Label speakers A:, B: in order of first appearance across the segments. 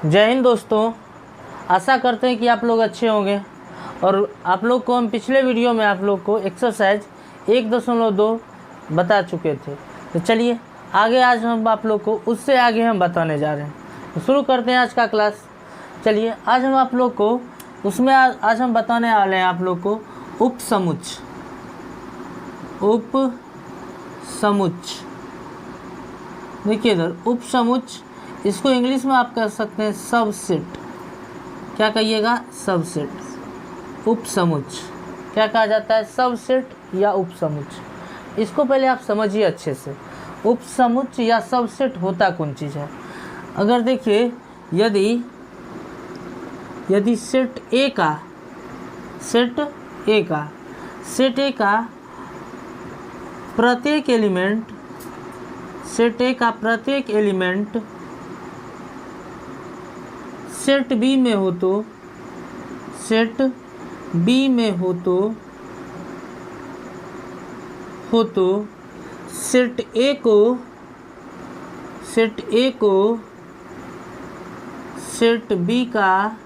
A: जय हिंद दोस्तों, आशा करते हैं कि आप लोग अच्छे होंगे। और आप लोग को हम पिछले वीडियो में आप लोग को एक्सरसाइज 1.2 बता चुके थे। तो चलिए आगे आज हम आप लोग को उससे आगे हम बताने जा रहे हैं। तो शुरू करते हैं आज का क्लास। चलिए आज हम आप लोग को उसमें आज हम बताने वाले हैं आप लोग को उपसमुच्चय। देखिए इधर उपसमुच्चय, इसको इंग्लिश में आप कह सकते हैं सबसेट। क्या कहिएगा? सबसेट। उपसमुच्चय क्या कहा जाता है? सबसेट या उपसमुच्चय। इसको पहले आप समझिए अच्छे से, उपसमुच्चय या सबसेट होता कौन चीज़ है। अगर देखिए यदि सेट ए का प्रत्येक एलिमेंट सेट बी में हो तो सेट ए को सेट बी का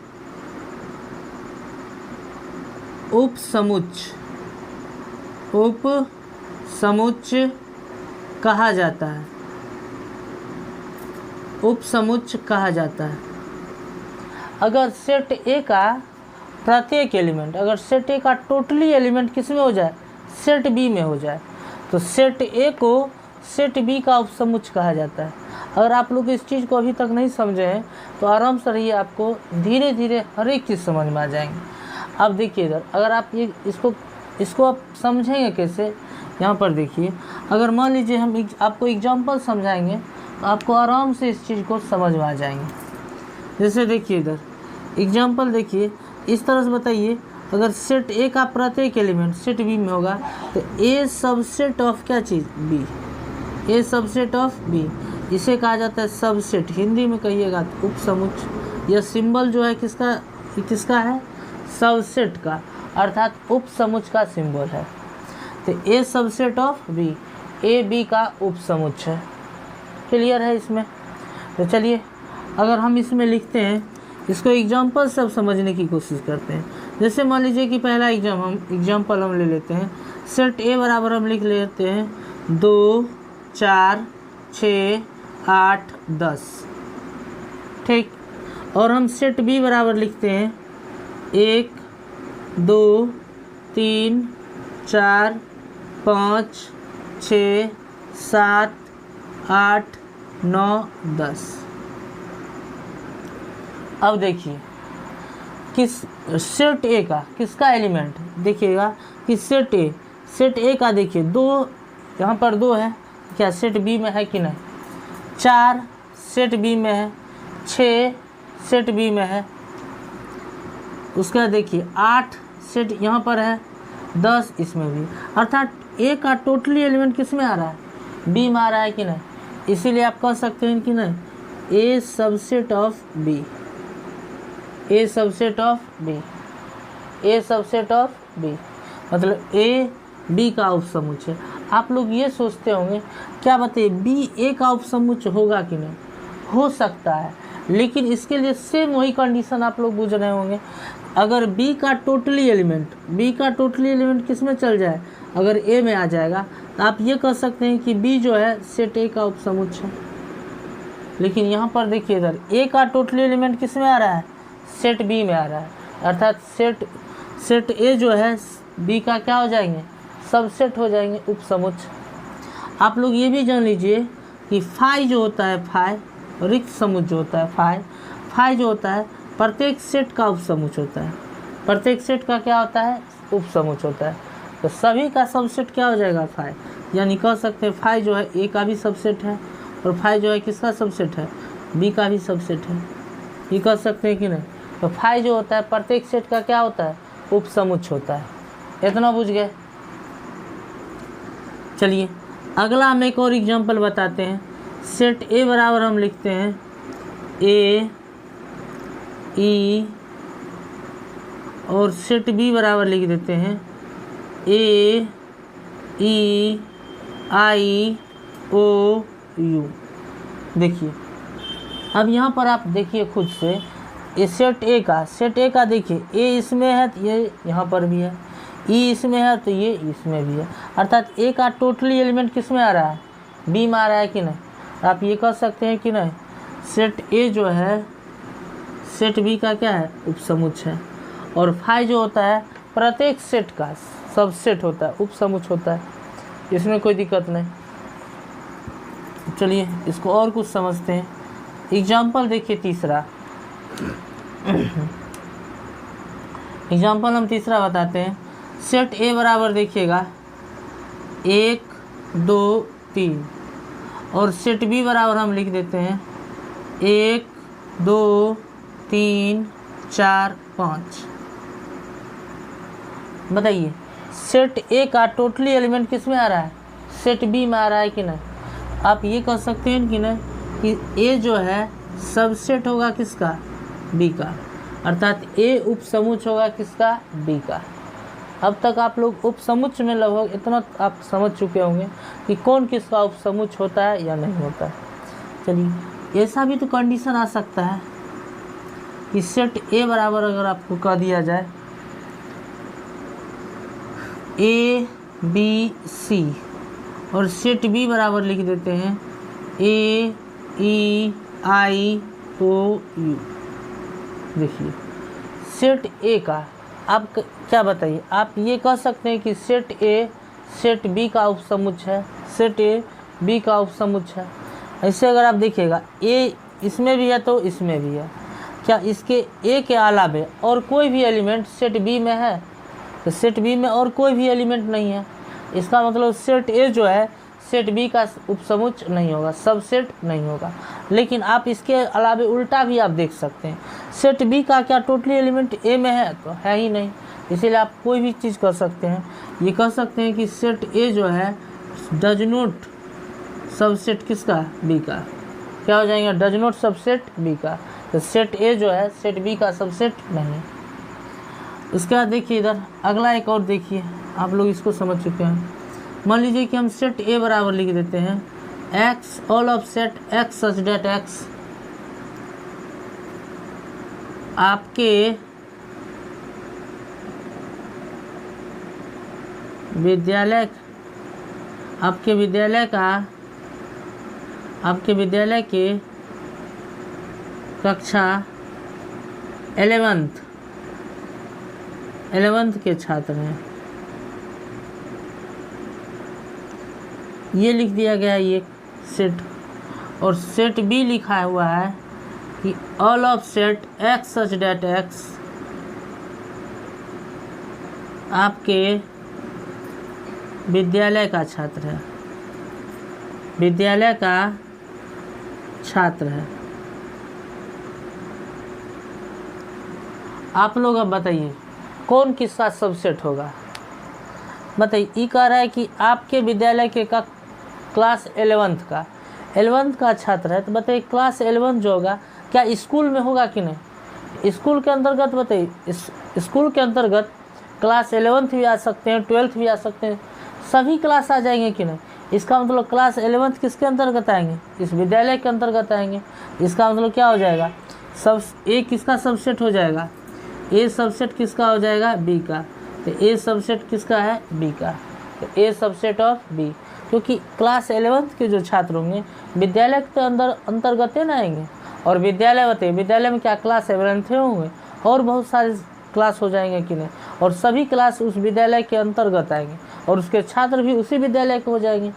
A: उपसमुच्चय कहा जाता है। उपसमुच्चय कहा जाता है। अगर सेट ए का प्रत्येक एलिमेंट, अगर सेट ए का टोटली एलिमेंट किस में हो जाए? सेट बी में हो जाए, तो सेट ए को सेट बी का उपसमुच्चय कहा जाता है। अगर आप लोग इस चीज़ को अभी तक नहीं समझे हैं तो आराम से रहिए, आपको धीरे धीरे हर एक चीज़ समझ में आ जाएंगे। अब देखिए इधर, अगर आप ये इसको आप समझेंगे कैसे, यहाँ पर देखिए। अगर मान लीजिए हम आपको एग्जाम्पल समझाएंगे तो आपको आराम से इस चीज़ को समझ में आ जाएंगे। जैसे देखिए इधर एग्जाम्पल देखिए, इस तरह से बताइए। अगर सेट ए का प्रत्येक एलिमेंट सेट बी में होगा तो ए सबसेट ऑफ क्या चीज़? B. A subset of B, इसे कहा जाता है सबसेट। हिंदी में कहिएगा तो उपसमुच्चय। यह सिंबल जो है किसका है? सबसेट का, अर्थात उपसमुच्चय का सिंबल है। तो A subset of B, A B का उपसमुच्चय। क्लियर है इसमें? तो चलिए अगर हम इसमें लिखते हैं, इसको एग्जाम्पल सब समझने की कोशिश करते हैं। जैसे मान लीजिए कि पहला एग्जाम्पल हम ले लेते हैं। सेट ए बराबर हम लिख लेते हैं 2, 4, 6, 8, 10। ठीक। और हम सेट बी बराबर लिखते हैं 1, 2, 3, 4, 5, 6, 7, 8, 9, 10। अब देखिए किस सेट ए का किसका एलिमेंट देखिएगा कि सेट ए का देखिए 2, यहाँ पर 2 है, क्या सेट बी में है कि नहीं? 4 सेट बी में है, 6 सेट बी में है। उसका देखिए 8 सेट यहाँ पर है, 10 इसमें भी। अर्थात ए का टोटली एलिमेंट किस में आ रहा है? बी में आ रहा है कि नहीं? इसीलिए आप कह सकते हैं कि नहीं, A subset of B. A subset of B मतलब ए बी का उपसमुच्चय। आप लोग ये सोचते होंगे, क्या बताइए बी ए का उपसमुच्चय होगा कि नहीं? हो सकता है, लेकिन इसके लिए सेम वही कंडीशन आप लोग बुझ रहे होंगे। अगर बी का टोटली एलिमेंट किस में चल जाए? अगर ए में आ जाएगा तो आप ये कह सकते हैं कि बी जो है सेट ए का उपसमुच्चय। लेकिन यहाँ पर देखिए इधर ए का टोटली एलिमेंट किस में आ रहा है? सेट बी में आ रहा है। अर्थात सेट ए जो है बी का क्या हो जाएंगे? सबसेट हो जाएंगे, उपसमुच्चय। आप लोग ये भी जान लीजिए कि फाई जो होता है, रिक्त समुच्चय जो होता है, फाई जो होता है प्रत्येक सेट का उपसमुच्चय होता है। प्रत्येक सेट का क्या होता है? उपसमुच्चय होता है। तो सभी का सबसेट क्या हो जाएगा? फाई। यानी कह सकते हैं फाई जो है ए का भी सबसेट है, और फाई जो है किसका सबसेट है? बी का भी सबसेट है। ये कह सकते हैं कि नहीं? तो फाई जो होता है प्रत्येक सेट का क्या होता है? उपसमुच्चय होता है। इतना बुझ गए? चलिए अगला हम एक और एग्जांपल बताते हैं। सेट ए बराबर हम लिखते हैं ए ई, और सेट बी बराबर लिख देते हैं ए ई आई ओ यू। देखिए अब यहाँ पर आप देखिए खुद से, ये सेट ए का देखिए, ए इसमें है तो ये यहाँ पर भी है, ई इसमें है तो ये इसमें भी है, अर्थात ए का टोटली एलिमेंट किस में आ रहा है, बी में आ रहा है कि नहीं। आप ये कह सकते हैं कि नहीं, सेट ए जो है सेट बी का क्या है, उपसमुच्चय है। और फाई जो होता है प्रत्येक सेट का सबसेट होता है, उपसमुच्चय होता है, इसमें कोई दिक्कत नहीं। चलिए इसको और कुछ समझते हैं। एग्जाम्पल देखिए तीसरा, एग्जाम्पल हम तीसरा बताते हैं। सेट ए बराबर देखिएगा 1 2 3 और सेट बी बराबर हम लिख देते हैं 1 2 3 4 5। बताइए सेट ए का टोटली एलिमेंट किस में आ रहा है, सेट बी में आ रहा है कि नहीं। आप ये कह सकते हैं कि नहीं कि ए जो है सबसेट होगा किसका, बी का, अर्थात ए उपसमुच्चय होगा किसका, बी का। अब तक आप लोग उपसमुच्चय में लगभग इतना आप समझ चुके होंगे कि कौन किसका उपसमुच्चय होता है या नहीं होता है। चलिए ऐसा भी तो कंडीशन आ सकता है कि सेट ए बराबर अगर आपको कह दिया जाए ए बी सी और सेट बी बराबर लिख देते हैं ए ई आई ओ यू। देखिए सेट ए का आप क्या बताइए, आप ये कह सकते हैं कि सेट ए सेट बी का उपसमुच्चय है, सेट ए बी का उपसमुच्चय है। ऐसे अगर आप देखिएगा ए इसमें भी है तो इसमें भी है, क्या इसके ए के अलावे और कोई भी एलिमेंट सेट बी में है, तो सेट बी में और कोई भी एलिमेंट नहीं है। इसका मतलब सेट ए जो है सेट बी का उपसमुच्चय नहीं होगा, सबसेट नहीं होगा। लेकिन आप इसके अलावे उल्टा भी आप देख सकते हैं, सेट बी का क्या टोटली एलिमेंट ए में है, तो है ही नहीं। इसीलिए आप कोई भी चीज़ कर सकते हैं, ये कह सकते हैं कि सेट ए जो है डज नॉट सबसेट किसका, बी का। क्या हो जाएगा, डज नॉट सबसेट बी का। तो सेट ए जो है सेट बी का सबसेट नहीं है। उसके बाद देखिए इधर अगला एक और देखिए, आप लोग इसको समझ चुके हैं। मान लीजिए कि हम सेट ए बराबर लिख देते हैं x all of set x such that x आपके विद्यालय के कक्षा 11th के छात्र हैं। ये लिख दिया गया ये सेट, और सेट बी लिखा हुआ है कि all of set x such that x आपके विद्यालय का छात्र है, विद्यालय का छात्र है। आप लोग अब बताइए कौन किसका सबसेट होगा। बताइए, ये कह रहा है कि आपके विद्यालय के का क्लास 11th का छात्र है, तो बताइए क्लास 11 जो होगा क्या स्कूल में होगा कि नहीं। स्कूल के अंतर्गत बताइए, स्कूल के अंतर्गत क्लास 11th भी आ सकते हैं, 12th भी आ सकते हैं, सभी क्लास आ जाएंगे कि नहीं। इसका मतलब क्लास 11th किसके अंतर्गत आएंगे, इस विद्यालय के अंतर्गत आएंगे। इसका मतलब क्या हो जाएगा, सब ए किसका सबसेट हो जाएगा, ए सबसेट किसका हो जाएगा, बी का। तो ए सबसेट किसका है, बी का। तो ए सबसेट ऑफ बी, क्योंकि क्लास 11th के जो छात्र होंगे विद्यालय के अंतर्गत ना आएंगे। और विद्यालय बताइए, विद्यालय में क्या क्लास 11th होंगे, और बहुत सारे क्लास हो जाएंगे कि नहीं, और सभी क्लास उस विद्यालय के अंतर्गत आएंगे और उसके छात्र भी उसी विद्यालय के हो जाएंगे।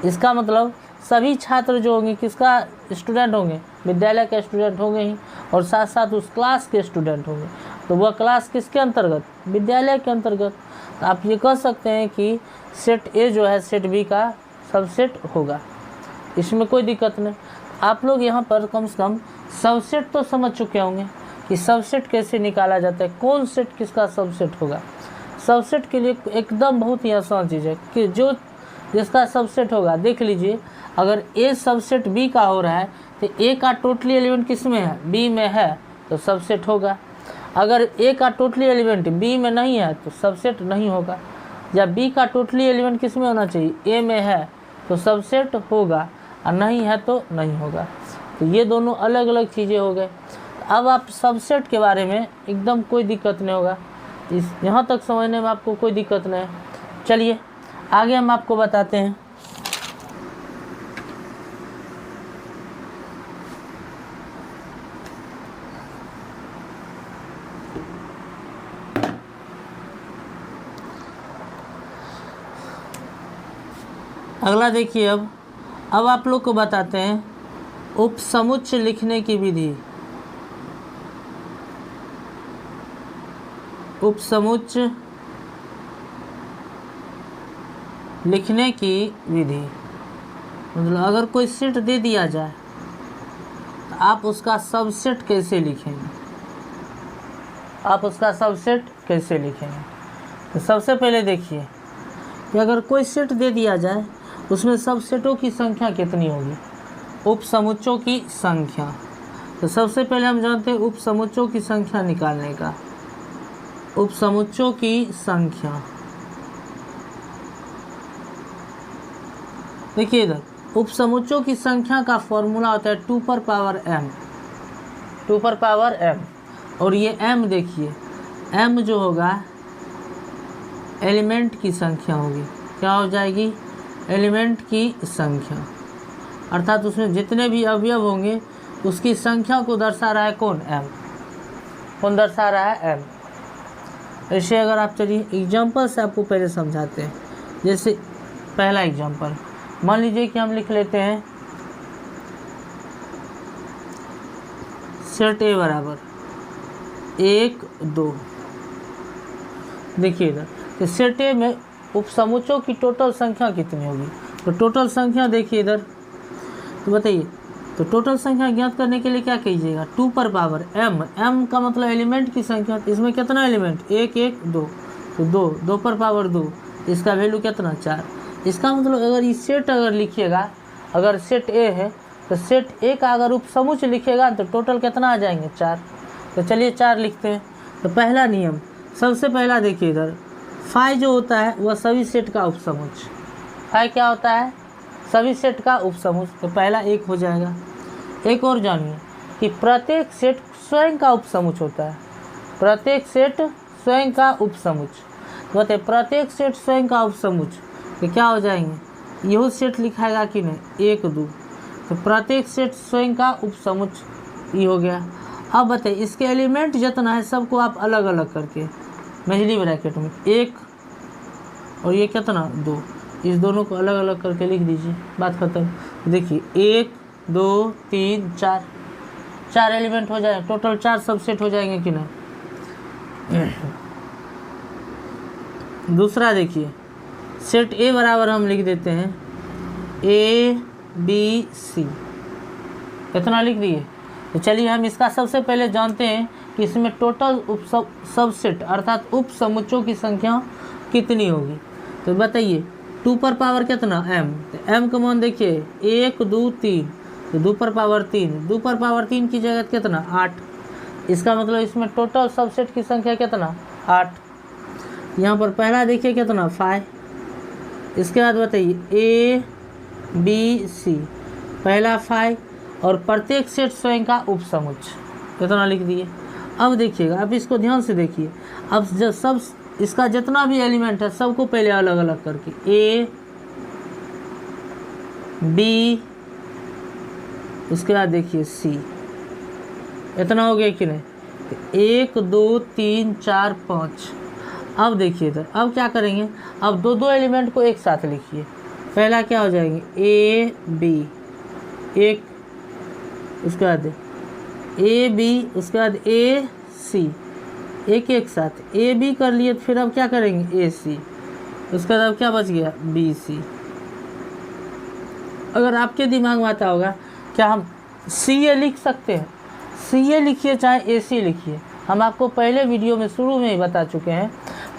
A: इसका मतलब सभी छात्र जो होंगे किसका स्टूडेंट होंगे, विद्यालय के स्टूडेंट होंगे ही, और साथ साथ उस क्लास के स्टूडेंट होंगे। तो वह क्लास किसके अंतर्गत, विद्यालय के अंतर्गत। तो आप ये कह सकते हैं कि सेट ए जो है सेट बी का सबसेट होगा, इसमें कोई दिक्कत नहीं। आप लोग यहाँ पर कम से कम सबसेट तो समझ चुके होंगे कि सबसेट कैसे निकाला जाता है, कौन सेट किसका सबसेट होगा। सबसेट के लिए एकदम बहुत ही आसान चीज़ है कि जो जिसका सबसेट होगा, देख लीजिए अगर ए सबसेट बी का हो रहा है तो ए का टोटली एलिमेंट किस में है, बी में है, तो सबसेट होगा। अगर ए का टोटली एलिमेंट बी में नहीं है तो सबसेट नहीं होगा। या बी का टोटली एलिमेंट किस में होना चाहिए, ए में है, तो सबसेट होगा, और नहीं है तो नहीं होगा। तो ये दोनों अलग अलग चीज़ें हो गए। अब आप सबसेट के बारे में एकदम कोई दिक्कत नहीं होगा, इस यहाँ तक समझने में आपको कोई दिक्कत नहीं है। चलिए आगे हम आपको बताते हैं। अगला देखिए, अब आप लोग को बताते हैं उपसमुच्चय लिखने की विधि। उपसमुच्चय लिखने की विधि मतलब अगर कोई सेट दे दिया जाए तो आप उसका सबसेट कैसे लिखेंगे, आप उसका सबसेट कैसे लिखेंगे। तो सबसे पहले देखिए कि अगर कोई सेट दे दिया जाए उसमें सबसेटों की संख्या कितनी होगी, उपसमुच्चयों की संख्या। तो सबसे पहले हम जानते हैं उपसमुच्चयों की संख्या निकालने का। उपसमुच्चयों की संख्या देखिए इधर, उपसमुच्चयों की संख्या का फॉर्मूला होता है 2 पर पावर m, 2 पर पावर m। और ये m देखिए, m जो होगा एलिमेंट की संख्या होगी। क्या हो जाएगी, एलिमेंट की संख्या, अर्थात उसमें जितने भी अवयव होंगे उसकी संख्या को दर्शा रहा है कौन, m। कौन दर्शा रहा है, m। ऐसे अगर आप चलिए एग्जाम्पल से आपको पहले समझाते हैं। जैसे पहला एग्जाम्पल मान लीजिए कि हम लिख लेते हैं सेट ए बराबर 1 2। देखिए इधर तो सेट ए में उपसमुच्चयों की टोटल संख्या कितनी होगी। तो टोटल संख्या देखिए इधर, तो बताइए, तो टोटल संख्या ज्ञात करने के लिए क्या कीजिएगा, 2 पर पावर m, m का मतलब एलिमेंट की संख्या। तो इसमें कितना एलिमेंट, 1 1 2, तो 2 2 पर पावर 2, इसका वैल्यू कितना, 4। इसका मतलब अगर ये सेट अगर लिखिएगा, अगर सेट ए है तो सेट ए का अगर उपसमुच्चय लिखिएगा तो टोटल कितना आ जाएंगे, 4। तो चलिए 4 लिखते हैं। तो पहला नियम, सबसे पहला देखिए इधर, फाई जो होता है वह सभी सेट का उपसमुच्चय। फाई क्या होता है, सभी सेट का उपसमुच्चय। तो पहला 1 हो जाएगा। एक और जानिए कि प्रत्येक सेट स्वयं का उपसमुच्चय होता है, प्रत्येक सेट स्वयं का उपसमुच्चय। तो बताइए प्रत्येक सेट स्वयं का उपसमुच्चय तो क्या हो जाएंगे, यही सेट लिखाएगा कि नहीं, 1 2। तो प्रत्येक सेट स्वयं का उपसमुच्चय ये हो गया। अब बताइए इसके एलिमेंट जितना है सबको आप अलग अलग करके मेजली ब्रैकेट में 1 और ये कितना 2, इस दोनों को अलग अलग करके लिख दीजिए, बात खत्म। देखिए 1 2 3 4, 4 एलिमेंट हो जाए, टोटल 4 सबसेट हो जाएंगे कि नहीं। दूसरा देखिए, सेट ए बराबर हम लिख देते हैं A B C, इतना लिख दिए। तो चलिए हम इसका सबसे पहले जानते हैं कि इसमें टोटल सबसेट अर्थात उपसमुच्चयों की संख्या कितनी होगी। तो बताइए 2 पर पावर कितना, m। तो m का मान देखिए 1 2 3, तो 2 पर पावर 3, 2 पर पावर 3 की जगह कितना, 8। इसका मतलब इसमें टोटल सबसेट की संख्या कितना, 8। यहाँ पर पहला देखिए कितना, 5। इसके बाद बताइए A B C, पहला 5 और प्रत्येक सेट स्वयं का उपसमुच्चय, कितना लिख दिए। अब देखिएगा, अब इसको ध्यान से देखिए, अब जब सब इसका जितना भी एलिमेंट है सबको पहले अलग अलग करके A B, उसके बाद देखिए C, इतना हो गया कि नहीं, 1 2 3 4 5। अब देखिए इधर, अब क्या करेंगे, अब दो दो एलिमेंट को एक साथ लिखिए। पहला क्या हो जाएंगे A B, एक, उसके बाद A B, उसके बाद A C, एक एक साथ A B कर लिए। फिर अब क्या करेंगे A C, उसके बाद अब क्या बच गया B C। अगर आपके दिमाग में आता होगा क्या हम C A लिख सकते हैं, C A लिखिए चाहे A C लिखिए। हम आपको पहले वीडियो में शुरू में ही बता चुके हैं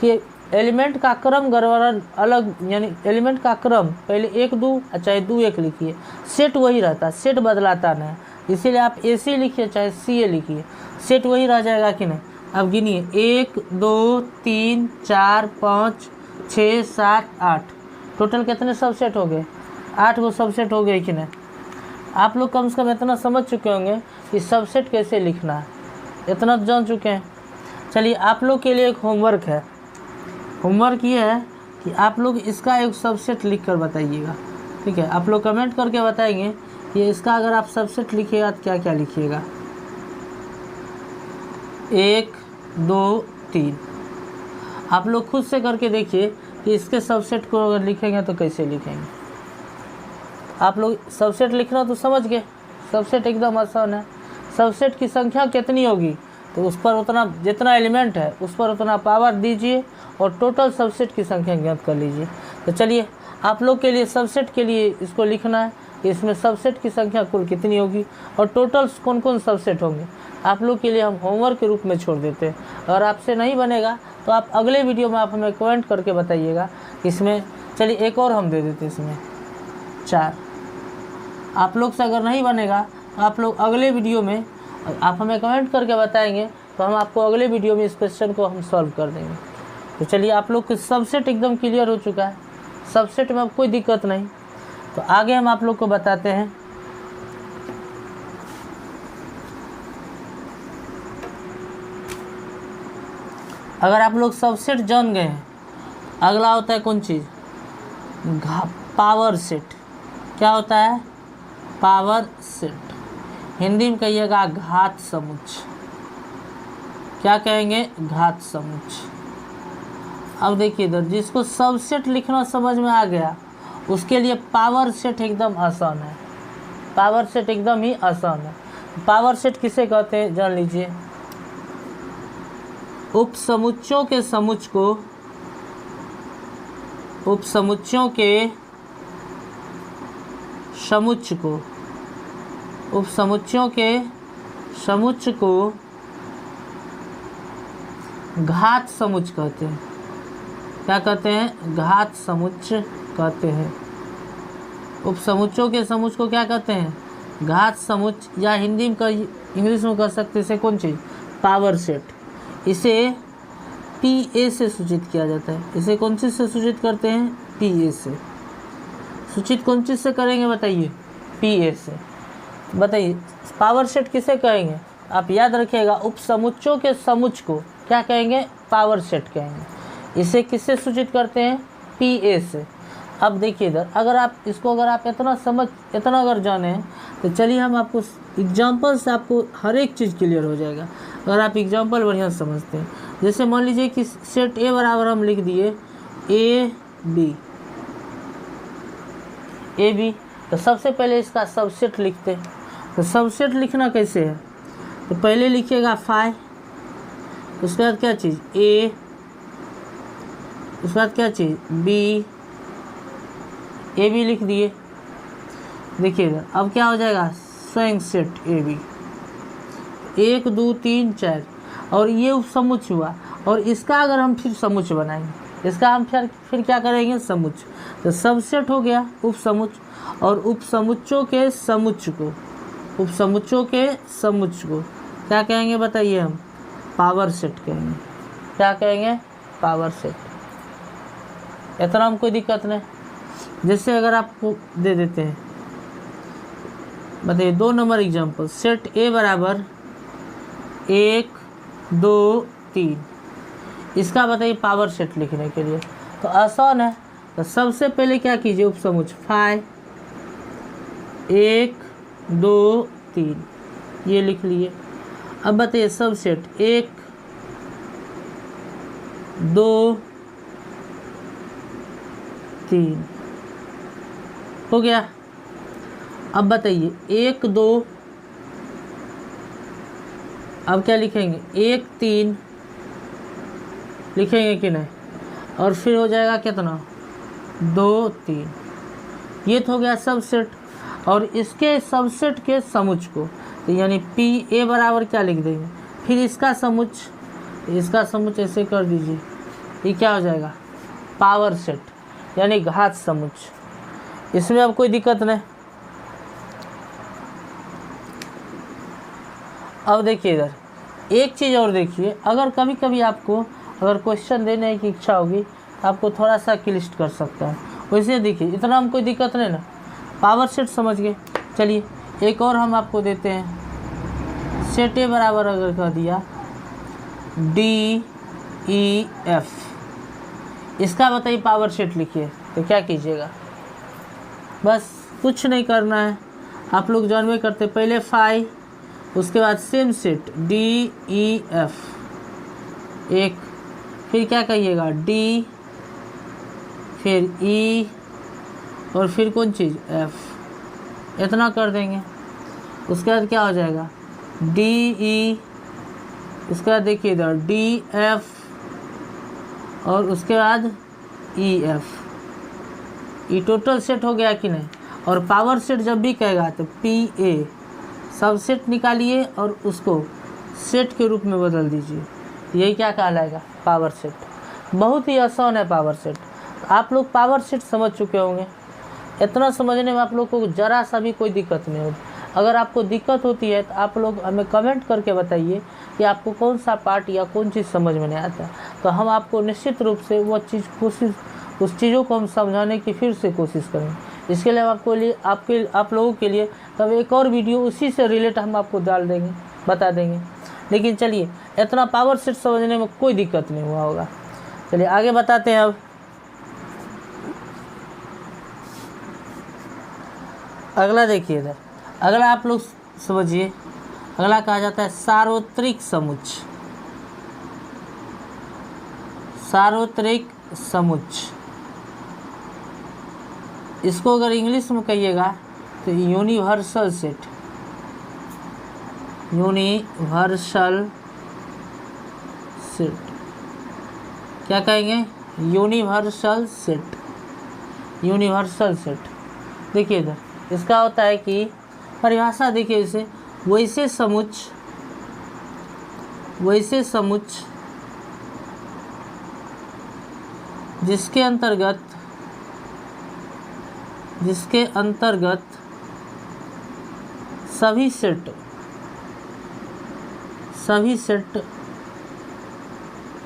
A: कि एलिमेंट का क्रम गड़बड़ अलग, यानी एलिमेंट का क्रम पहले 1 2 चाहे 2 1 लिखिए, सेट वही रहता, सेट बदलाता नहीं। इसीलिए आप AC लिखिए चाहे CA लिखिए, सेट वही रह जाएगा कि नहीं। अब गिनिए 1 2 3 4 5 6 7 8, टोटल कितने सबसेट हो गए, 8 गो सबसेट हो गए कि नहीं। आप लोग कम से कम इतना समझ चुके होंगे कि सबसेट कैसे लिखना है, इतना जान चुके हैं। चलिए आप लोग के लिए एक होमवर्क है। होमवर्क ये है कि आप लोग इसका एक सबसेट लिख कर बताइएगा, ठीक है। आप लोग कमेंट करके बताएंगे कि इसका अगर आप सबसेट लिखिएगा तो क्या क्या लिखिएगा। 1 2 3 आप लोग खुद से करके देखिए कि इसके सबसेट को अगर लिखेंगे तो कैसे लिखेंगे। आप लोग सबसेट लिखना तो समझ गए, सबसेट एकदम आसान है। सबसेट की संख्या कितनी होगी तो उस पर उतना, जितना एलिमेंट है उस पर उतना पावर दीजिए और टोटल सबसेट की संख्या ज्ञात कर लीजिए। तो चलिए आप लोग के लिए सबसेट के लिए इसको लिखना है कि इसमें सबसेट की संख्या कुल कितनी होगी और टोटल कौन कौन सबसेट होंगे। आप लोग के लिए हम होमवर्क के रूप में छोड़ देते हैं। अगर आपसे नहीं बनेगा तो आप अगले वीडियो में आप हमें कमेंट करके बताइएगा इसमें। चलिए एक और हम दे देते हैं, इसमें 4। आप लोग से अगर नहीं बनेगा तो आप लोग अगले वीडियो में आप हमें कमेंट करके बताएंगे तो हम आपको अगले वीडियो में इस क्वेश्चन को हम सॉल्व कर देंगे। तो चलिए आप लोग का सबसेट एकदम क्लियर हो चुका है, सबसेट में अब कोई दिक्कत नहीं। तो आगे हम आप लोग को बताते हैं। अगर आप लोग सबसेट जान गए हैं, अगला होता है कौन चीज़, पावर सेट। क्या होता है, पावर सेट। हिंदी में कहिएगा घात समुच्च। क्या कहेंगे, घात समुच्च। अब देखिए इधर, जिसको सबसेट लिखना समझ में आ गया उसके लिए पावर सेट एकदम आसान है। पावर सेट एकदम ही आसान है। पावर सेट किसे कहते हैं जान लीजिए। उपसमुच्चों के समुच्च को, उपसमुच्चों के समुच्च को, उपसमुच्चों के समुच्च को घात समुच्च कहते हैं। क्या कहते हैं, घात समुच्च कहते हैं। उपसमुच्चों के समुच्च को क्या कहते हैं, घात समुच्च, या हिंदी में इंग्लिश में कह सकते हैं कौन चीज़, पावर सेट। इसे PA से सूचित किया जाता है। इसे कौन चीज़ से सूचित करते हैं, PA से। सूचित कौन चीज़ से करेंगे बताइए, PA से। बताइए पावर सेट किसे कहेंगे, आप याद रखिएगा उपसमुच्चों के समुच्च को क्या कहेंगे, पावर सेट कहेंगे। इसे किससे सूचित करते हैं, PA से। अब देखिए इधर, अगर आप इसको इतना अगर जाने तो चलिए हम आपको एग्जाम्पल से आपको हर एक चीज़ क्लियर हो जाएगा अगर आप एग्जाम्पल बढ़िया समझते हैं। जैसे मान लीजिए कि सेट A बराबर हम लिख दिए AB, तो सबसे पहले इसका सबसेट लिखते हैं। तो सबसेट लिखना कैसे है, तो पहले लिखिएगा फाई, उसके बाद क्या चीज़ A, उसके बाद क्या चीज़ B, AB लिख दिए। देखिएगा अब क्या हो जाएगा, स्वयं सेट AB 1 2 3 4, और ये उपसमुच्च हुआ। और इसका अगर हम फिर समुच्च बनाएंगे, इसका हम फिर क्या करेंगे, समुच्च। तो सबसेट हो गया उपसमुच्च, और उपसमुच्चों के समुच्च को, उपसमुच्चों के समुच्च को क्या कहेंगे बताइए, हम पावर सेट कहेंगे। क्या कहेंगे, पावर सेट। इतना हम कोई दिक्कत नहीं। जैसे अगर आपको दे देते हैं, बताइए 2 नंबर एग्जाम्पल, सेट A बराबर 1 2 3, इसका बताइए पावर सेट लिखने के लिए तो आसान है। तो सबसे पहले क्या कीजिए, उपसमुच्च फाई 1 2 3 ये लिख लिए। अब बताइए सबसेट 1 2 3 हो गया। अब बताइए 1 2, अब क्या लिखेंगे 1 3 लिखेंगे कि नहीं, और फिर हो जाएगा कितना 2 3, ये तो हो गया सबसेट। और इसके सबसेट के समुच्च को, तो यानी PA बराबर क्या लिख देंगे, फिर इसका समुच्च ऐसे कर दीजिए, ये क्या हो जाएगा, पावर सेट, यानी घात समुच्च। इसमें अब कोई दिक्कत नहीं। अब देखिए इधर एक चीज़ और देखिए, अगर कभी कभी आपको अगर क्वेश्चन देने की इच्छा होगी तो आपको थोड़ा सा क्लिष्ट कर सकता है। वैसे देखिए इतना हम कोई दिक्कत नहीं ना, पावर सेट समझ गए। चलिए एक और हम आपको देते हैं, सेट ए बराबर अगर कह दिया डी ई एफ, इसका बताइए पावर सेट लिखिए तो क्या कीजिएगा। बस कुछ नहीं करना है, आप लोग जानवे करते, पहले फाई, उसके बाद same set D E F एक, फिर क्या कहिएगा डी, फिर ई, और फिर कौन चीज़ एफ, इतना कर देंगे। उसके बाद क्या हो जाएगा डी ई, उसके बाद देखिए इधर डी एफ, और उसके बाद ई एफ। ये टोटल सेट हो गया कि नहीं। और पावर सेट जब भी कहेगा तो पी ए, सब सेट निकालिए और उसको सेट के रूप में बदल दीजिए, यही क्या कहलाएगा पावर सेट। बहुत ही आसान है पावर सेट, आप लोग पावर सेट समझ चुके होंगे। इतना समझने में आप लोग को ज़रा सा भी कोई दिक्कत नहीं होगी। अगर आपको दिक्कत होती है तो आप लोग हमें कमेंट करके बताइए कि आपको कौन सा पार्ट या कौन चीज़ समझ में नहीं आता, तो हम आपको निश्चित रूप से वो चीज़ कोशिश, उस चीज़ों को हम समझाने की फिर से कोशिश करेंगे। इसके लिए आप लोगों के लिए तब एक और वीडियो उसी से रिलेट हम आपको डाल देंगे, बता देंगे। लेकिन चलिए, इतना पावर सेट समझने में कोई दिक्कत नहीं हुआ होगा। चलिए आगे बताते हैं। अब अगला देखिए इधर, अगला आप लोग समझिए, अगला कहा जाता है सार्वत्रिक समुच्चय। सार्वत्रिक समुच्चय, इसको अगर इंग्लिश में कहिएगा तो यूनिवर्सल सेट। यूनिवर्सल सेट क्या कहेंगे, यूनिवर्सल सेट। यूनिवर्सल सेट देखिए इधर, इसका होता है कि परिभाषा देखिए इसे, वैसे समुच्चय जिसके अंतर्गत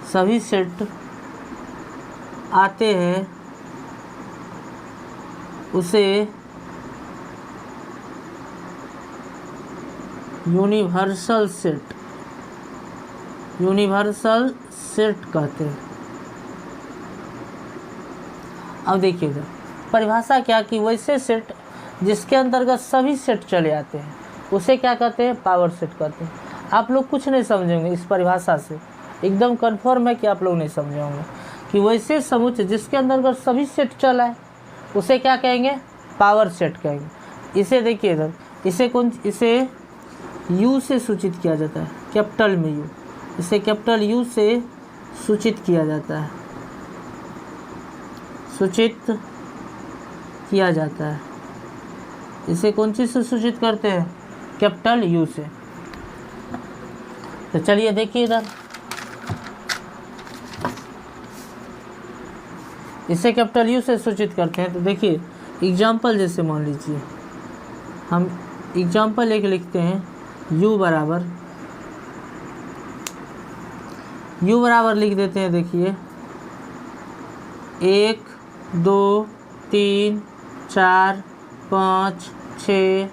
A: सभी सेट आते हैं, उसे यूनिवर्सल सेट कहते हैं। अब देखिए इधर परिभाषा क्या कि वैसे सेट जिसके अंतर्गत सभी सेट चले आते हैं उसे क्या कहते हैं, पावर सेट कहते हैं। आप लोग कुछ नहीं समझेंगे इस परिभाषा से, एकदम कन्फर्म है कि आप लोग नहीं समझे होंगे कि वैसे समुच्चय जिसके अंतर्गत सभी सेट चला है उसे क्या कहेंगे, पावर सेट कहेंगे। इसे देखिए इधर, इसे यू से सूचित किया जाता है, कैपिटल में यू, इसे कैपिटल यू से सूचित किया जाता है, इसे कौन चीज़ से सूचित करते हैं, कैपिटल यू से। तो चलिए देखिए इधर, इसे कैपिटल यू से सूचित करते हैं। तो देखिए एग्जाम्पल, जैसे मान लीजिए हम एग्जाम्पल एक लिखते हैं, u बराबर लिख देते हैं। देखिए 1 2 3 4 5 6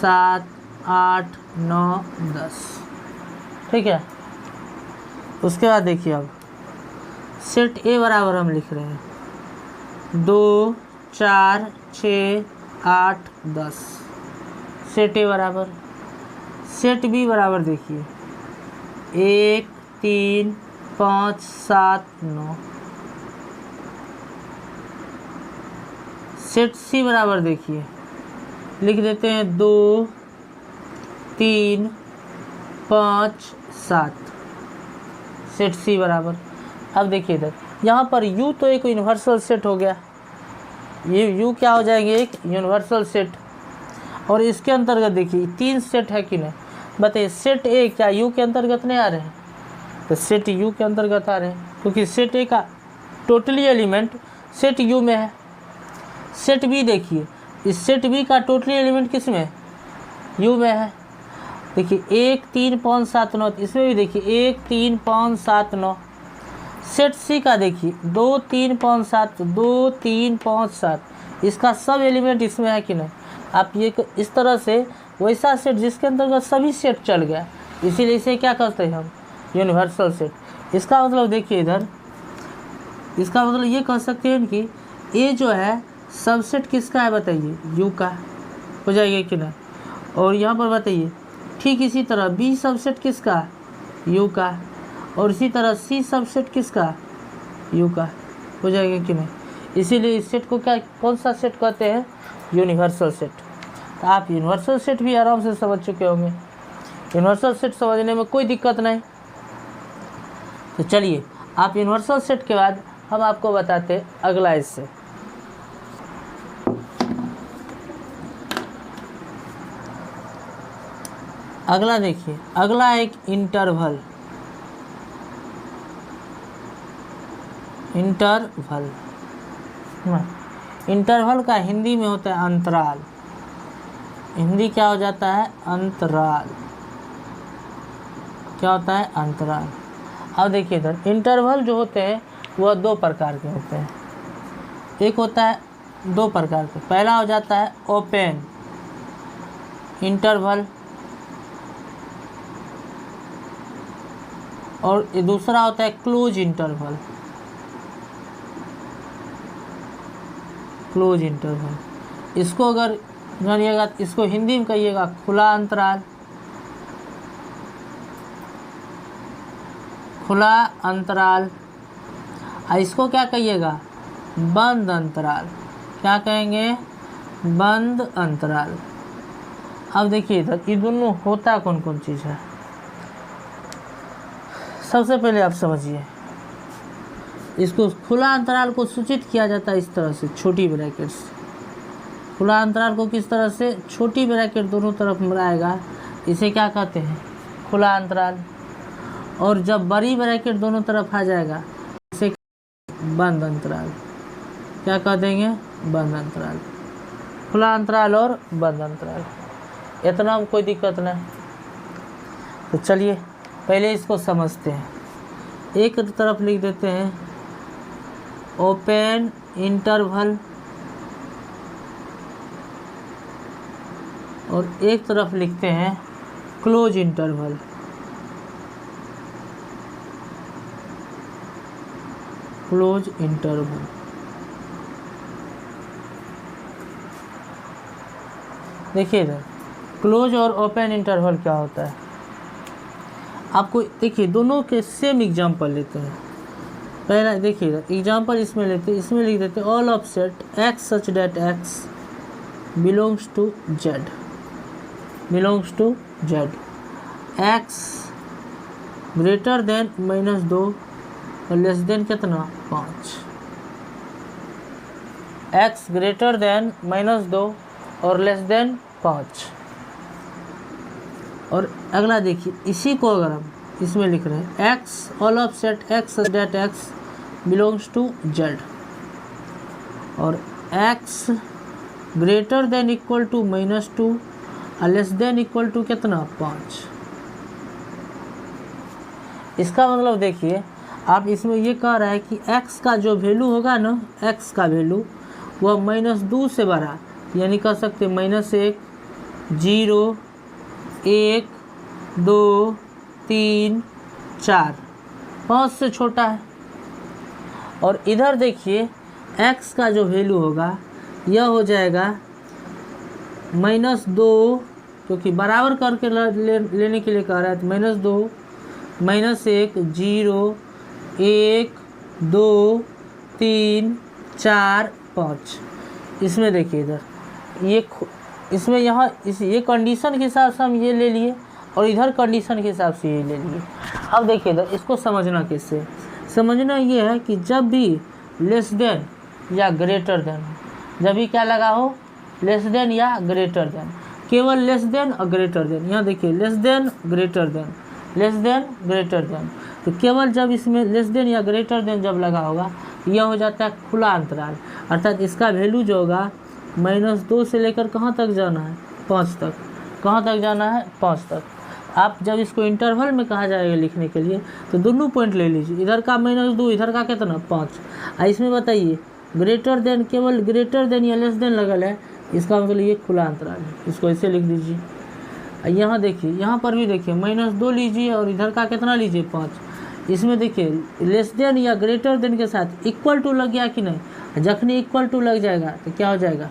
A: 7 8 9 10, ठीक है। उसके बाद देखिए अब सेट ए बराबर हम लिख रहे हैं 2 4 6 8 10, सेट ए बराबर। सेट बी बराबर देखिए 1 3 5 7 9, सेट सी बराबर देखिए लिख देते हैं 2 3 5 7, सेट सी बराबर। अब देखिए इधर, यहाँ पर U तो एक यूनिवर्सल सेट हो गया, ये U क्या हो जाएंगे, एक यूनिवर्सल सेट। और इसके अंतर्गत देखिए 3 सेट है कि नहीं, बताइए सेट ए क्या U के अंतर्गत नहीं आ रहे हैं, तो सेट U के अंतर्गत आ रहे हैं, क्योंकि सेट ए का टोटली एलिमेंट सेट U में है। सेट बी देखिए, इस सेट बी का टोटली एलिमेंट किस में, U में है। देखिए 1 3 5 7 9, इसमें भी देखिए 1 3 5 7 9। सेट सी का देखिए 2 3 5 7, 2 3 5 7, इसका सब एलिमेंट इसमें है कि नहीं। आप ये इस तरह से वैसा सेट जिसके अंतर्गत सभी सेट चल गया, इसीलिए इसे क्या कहते हैं हम, यूनिवर्सल सेट। इसका मतलब देखिए इधर, इसका मतलब ये कह सकते हैं कि ए जो है सबसेट किसका है बताइए, यू का, हो जाएगा कि नहीं। और यहाँ पर बताइए ठीक इसी तरह बी सबसेट किसका, यू का, और इसी तरह सी सबसेट किसका, यू का, हो जाएगा कि नहीं। इसीलिए इस सेट को क्या, कौन सा सेट कहते हैं, यूनिवर्सल सेट। तो आप यूनिवर्सल सेट भी आराम से समझ चुके होंगे, यूनिवर्सल सेट समझने में कोई दिक्कत नहीं। तो चलिए आप यूनिवर्सल सेट के बाद हम आपको बताते हैं अगला इससे। अगला देखिए, अगला एक इंटरवल, इंटरवल, इंटरवल का हिंदी में होता है अंतराल, हिंदी क्या हो जाता है, अंतराल, क्या होता है, अंतराल। अब देखिए इधर इंटरवल जो होते हैं वह दो प्रकार के होते हैं, एक होता है दो प्रकार के, पहला हो जाता है ओपन इंटरवल, और ये दूसरा होता है क्लोज इंटरवल, क्लोज इंटरवल। इसको अगर जानिएगा, इसको हिंदी में कहिएगा खुला अंतराल, खुला अंतराल। इसको क्या कहिएगा, बंद अंतराल, क्या कहेंगे, बंद अंतराल। अब देखिए इधर ये दोनों होता कौन कौन चीज़ है, सबसे पहले आप समझिए, इसको खुला अंतराल को सूचित किया जाता है इस तरह से, छोटी ब्रैकेट से। खुला अंतराल को किस तरह से, छोटी ब्रैकेट दोनों तरफ मिलाएगा, इसे क्या कहते हैं, खुला अंतराल। और जब बड़ी ब्रैकेट दोनों तरफ आ जाएगा इसे बंद अंतराल, क्या कह देंगे, बंद अंतराल। खुला अंतराल और बंद अंतराल, इतना कोई दिक्कत नहीं। तो चलिए पहले इसको समझते हैं। एक तरफ लिख देते हैं ओपन इंटरवल, और एक तरफ लिखते हैं क्लोज इंटरवल। क्लोज इंटरवल, देखिए इधर क्लोज और ओपन इंटरवल क्या होता है, आपको देखिए दोनों के सेम एग्जांपल लेते हैं। पहला देखिए एग्जांपल इसमें लेते हैं, इसमें लिख देते हैं all of set x such that x belongs to z, belongs to z, x greater than -2 और लेस देन कितना, 5, एक्स ग्रेटर देन -2 और लेस देन 5। और अगला देखिए, इसी को अगर हम इसमें लिख रहे हैं x all of set x that x belongs to Z, और x greater than equal to -2 और लेस देन इक्वल टू कितना, 5। इसका मतलब देखिए आप इसमें ये कह रहा है कि x का जो वैल्यू होगा ना, x का वैल्यू वह -2 से बड़ा, यानी कह सकते -1, 0, 1, 2, 3, 4, 5 से छोटा है। और इधर देखिए x का जो वैल्यू होगा यह हो जाएगा -2, क्योंकि बराबर करके लेने के लिए कह रहा है, तो -2, -1, 0, 1, 2, 3, 4, 5। इसमें देखिए इधर ये इसमें यहाँ ये कंडीशन के हिसाब से हम ये ले लिए, और इधर कंडीशन के हिसाब से ये ले लिए। अब देखिए इधर इसको समझना कैसे, समझना ये है कि जब भी लेस देन या ग्रेटर देन, जब भी क्या लगा हो, लेस देन या ग्रेटर देन, केवल लेस देन और ग्रेटर देन। यहाँ देखिए less than greater than, less than greater than, तो केवल जब इसमें लेस देन या ग्रेटर देन जब लगा होगा यह हो जाता है खुला अंतराल, अर्थात इसका वैल्यू जो होगा -2 से लेकर कहाँ तक जाना है, 5 तक। कहाँ तक जाना है, 5 तक। आप जब इसको इंटरवल में कहा जाएगा लिखने के लिए तो दोनों पॉइंट ले लीजिए, इधर का -2, इधर का कितना, 5। इसमें बताइए ग्रेटर देन, केवल ग्रेटर देन या लेस देन लगल है, इसका मतलब ये खुला अंतराल है। इसको ऐसे लिख दीजिए, यहाँ देखिए, यहाँ पर भी देखिए -2 लीजिए और इधर का कितना लीजिए 5। इसमें देखिए लेस देन या ग्रेटर देन के साथ इक्वल टू लग गया कि नहीं, जखनी इक्वल टू लग जाएगा तो क्या हो जाएगा,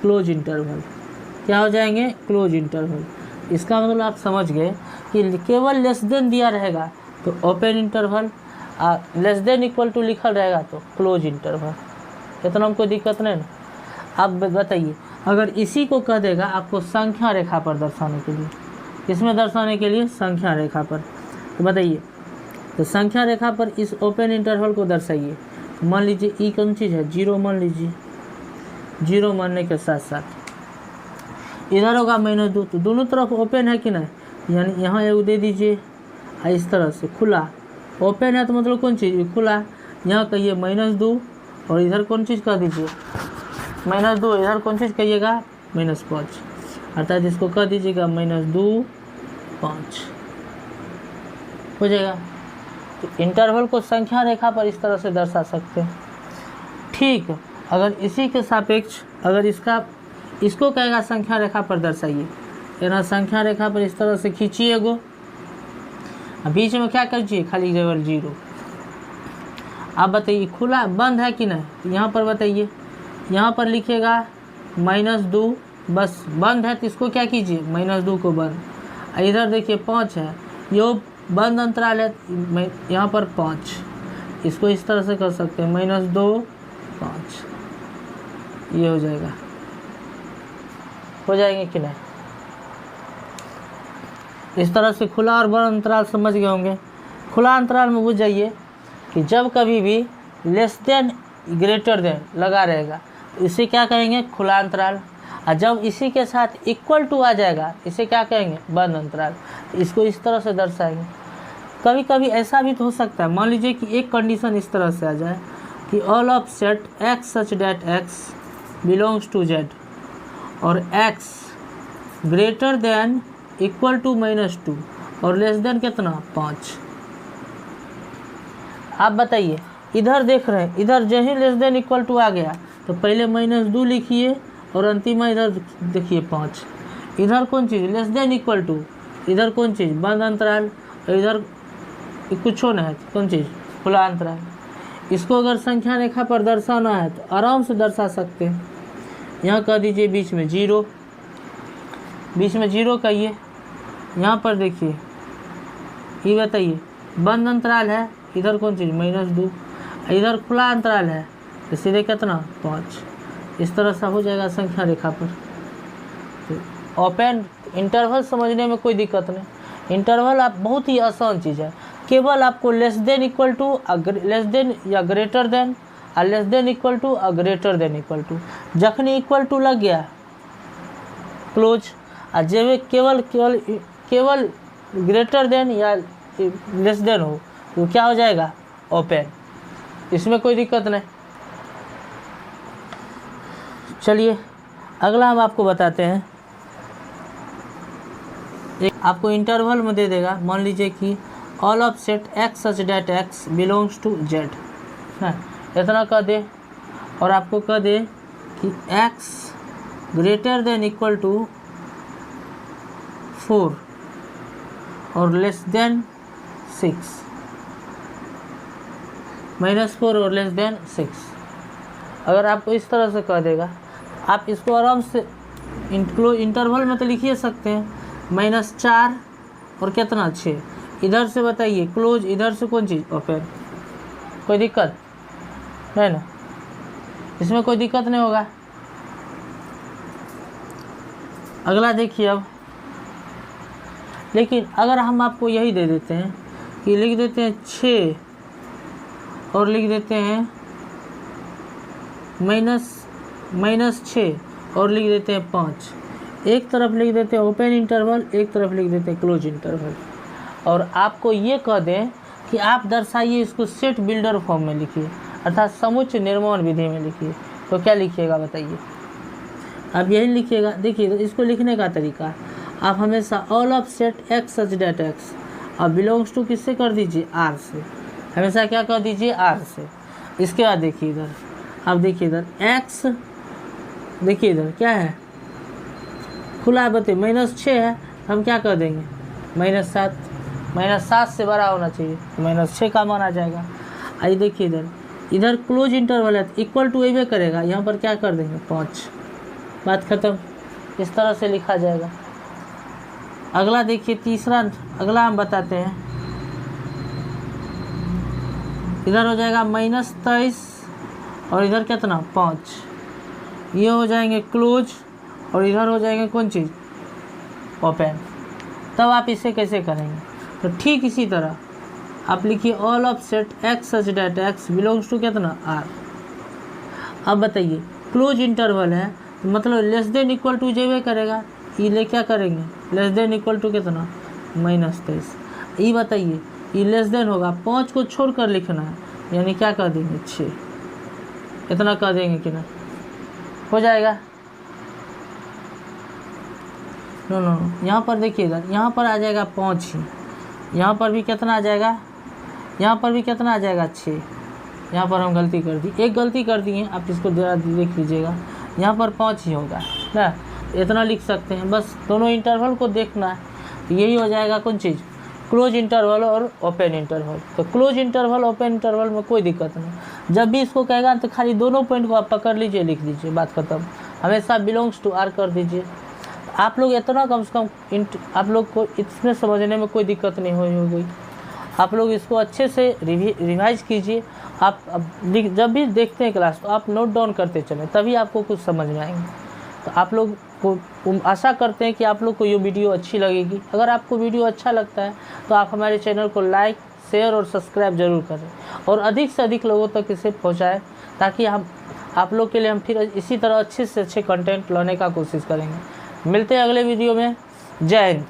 A: क्लोज इंटरवल। क्या हो जाएंगे, क्लोज इंटरवल। इसका मतलब आप समझ गए कि केवल लेस देन दिया रहेगा तो open interval, less than equal to लिखल रहेगा तो क्लोज इंटरवल। इतना हमको दिक्कत नहीं ना। अब बताइए, अगर इसी को कह देगा आपको संख्या रेखा पर दर्शाने के लिए, किसमें दर्शाने के लिए, संख्या रेखा पर, तो बताइए, तो संख्या रेखा पर इस ओपन इंटरवल को दर्शाइए। मान लीजिए ई कौन चीज़ है, 0 मान लीजिए। 0 मानने के साथ साथ इधर होगा -2, तो दोनों तरफ ओपन है कि नहीं, यानी यहाँ एक दे दीजिए, इस तरह से खुला। ओपन है तो मतलब कौन चीज़, खुला। यहाँ कहिए -2 और इधर कौन चीज़ कह दीजिए, -2, इधर कौन चीज़ कहिएगा, -5, अर्थात इसको कह दीजिएगा -2, 5 हो जाएगा। तो इंटरवल को संख्या रेखा पर इस तरह से दर्शा सकते हैं। ठीक, अगर इसी के सापेक्ष अगर इसको कहेगा संख्या रेखा पर दर्शाइए, यानी संख्या रेखा पर इस तरह से खींचिए गो, बीच में क्या कीजिए, खाली केवल 0। आप बताइए खुला बंद है कि नहीं, तो यहाँ पर बताइए, यहाँ पर लिखिएगा -2, बस बंद है तो इसको क्या कीजिए, -2 को बंद। इधर देखिए 5 है, यो बंद अंतराल है, यहाँ पर 5, इसको इस तरह से कर सकते हैं, -2, 5, ये हो जाएगा, हो जाएंगे कि नहीं। इस तरह से खुला और बंद अंतराल समझ गए होंगे। खुला अंतराल में बुझ जाइए कि जब कभी भी लेस देन ग्रेटर देन लगा रहेगा तो इसे क्या कहेंगे, खुला अंतराल। और जब इसी के साथ इक्वल टू आ जाएगा इसे क्या कहेंगे, बंद अंतराल। इसको इस तरह से दर्शाएंगे। कभी कभी ऐसा भी तो हो सकता है, मान लीजिए कि एक कंडीशन इस तरह से आ जाए कि all of set x such that x belongs to z और x greater than equal to -2 और लेस देन कितना, 5। आप बताइए, इधर देख रहे हैं, इधर जो ही लेस देन इक्वल टू आ गया तो पहले -2 लिखिए और अंतिम में इधर देखिए 5। इधर कौन चीज़, लेस देन इक्वल टू, इधर कौन चीज़, बंद अंतराल, इधर कुछ नहीं है, कौन चीज़, खुला अंतराल। इसको अगर संख्या रेखा पर दर्शाना है तो आराम से दर्शा सकते हैं। यहाँ कह दीजिए बीच में 0, बीच में 0 कहिए। यहाँ पर देखिए, ये बताइए बंद अंतराल है, इधर कौन चीज़, -2, इधर खुला अंतराल है तो सीधे कितना, 5। इस तरह से हो जाएगा संख्या रेखा पर। तो ओपन इंटरवल समझने में कोई दिक्कत नहीं। इंटरवल आप बहुत ही आसान चीज़ है, केवल आपको less than equal to, less than या ग्रेटर देन, और लेस देन इक्वल टू और ग्रेटर देन इक्वल टू, जखनी इक्वल टू लग गया क्लोज, और जब केवल ग्रेटर देन या लेस देन हो तो क्या हो जाएगा, ओपन। इसमें कोई दिक्कत नहीं। चलिए अगला हम आपको बताते हैं। एक आपको इंटरवल में दे देगा, मान लीजिए कि all of set x such that x belongs to z, इतना कह दे, और आपको कह दे कि x greater than equal to 4 और लेस देन 6, -4 और लेस देन 6। अगर आपको इस तरह से कह देगा, आप इसको आराम से इंटरवल में तो लिखिए सकते हैं, -4 और कितना, 6। इधर से बताइए क्लोज, इधर से कौन चीज़, ओपन। कोई दिक्कत नहीं ना, इसमें कोई दिक्कत नहीं होगा। अगला देखिए अब, लेकिन अगर हम आपको यही दे देते हैं कि लिख देते हैं 6 और लिख देते हैं -6 और लिख देते हैं 5, एक तरफ लिख देते हैं ओपन इंटरवल, एक तरफ लिख देते हैं क्लोज इंटरवल, और आपको ये कह दें कि आप दर्शाइए इसको सेट बिल्डर फॉर्म में लिखिए, अर्थात समुच्चय निर्माण विधि में लिखिए, तो क्या लिखिएगा बताइए। आप यही लिखिएगा। देखिए इसको लिखने का तरीका, आप हमेशा all of set x such that x और बिलोंग्स टू किससे कर दीजिए, r से, हमेशा क्या कर दीजिए, r से। इसके बाद देखिए इधर, आप देखिए इधर x, देखिए इधर क्या है, खुला है, बताइए -6 है हम क्या कर देंगे -7, -7 से बड़ा होना चाहिए तो -6 का मान आ जाएगा। आइए देखिए इधर क्लोज इंटरवल है तो इक्वल टू एवे करेगा, यहाँ पर क्या कर देंगे 5, बात खत्म। इस तरह से लिखा जाएगा। अगला देखिए तीसरा, अगला हम बताते हैं। इधर हो जाएगा -23 और इधर कितना 5, ये हो जाएंगे क्लोज और इधर हो जाएंगे कौन चीज़ ओपन। तब आप इसे कैसे करेंगे, तो ठीक इसी तरह आप लिखिए all of set x such that x belongs to कितना आर। अब बताइए क्लोज इंटरवल है तो मतलब लेस देन इक्वल टू जेवे करेगा, ये ले क्या करेंगे लेस देन इक्वल टू कितना -23। ये बताइए ये लेस देन होगा 5 को छोड़ कर लिखना है, यानी क्या कर देंगे 6, इतना कर देंगे कि ना हो जाएगा। नो नो नो, यहाँ पर देखिएगा, यहाँ पर आ जाएगा 5 ही, यहाँ पर भी कितना आ जाएगा, यहाँ पर भी कितना आ जाएगा 6। यहाँ पर हम गलती कर दी, एक गलती कर दी है, आप इसको जरा देख लीजिएगा, यहाँ पर 5 ही होगा ना, इतना लिख सकते हैं। बस दोनों इंटरवल को देखना है, यही हो जाएगा कौन चीज़ क्लोज इंटरवल और ओपन इंटरवल। तो क्लोज इंटरवल ओपन इंटरवल में कोई दिक्कत नहीं, जब भी इसको कहेगा तो खाली दोनों पॉइंट को आप पकड़ लीजिए, लिख दीजिए, बात खत्म। हमेशा बिलोंग्स टू आर कर दीजिए। आप लोग इतना कम से कम आप लोग को इसमें समझने में कोई दिक्कत नहीं हो गई। आप लोग इसको अच्छे से रिवाइज कीजिए। आप जब भी देखते हैं क्लास तो आप नोट डाउन करते चलें, तभी आपको कुछ समझ में आएंगे। तो आप लोग को आशा करते हैं कि आप लोग को ये वीडियो अच्छी लगेगी। अगर आपको वीडियो अच्छा लगता है तो आप हमारे चैनल को लाइक, शेयर और सब्सक्राइब ज़रूर करें और अधिक से अधिक लोगों तक इसे पहुँचाएँ, ताकि आप लोग के लिए हम फिर इसी तरह अच्छे से अच्छे कंटेंट लाने का कोशिश करेंगे। मिलते हैं अगले वीडियो में। जय हिंद।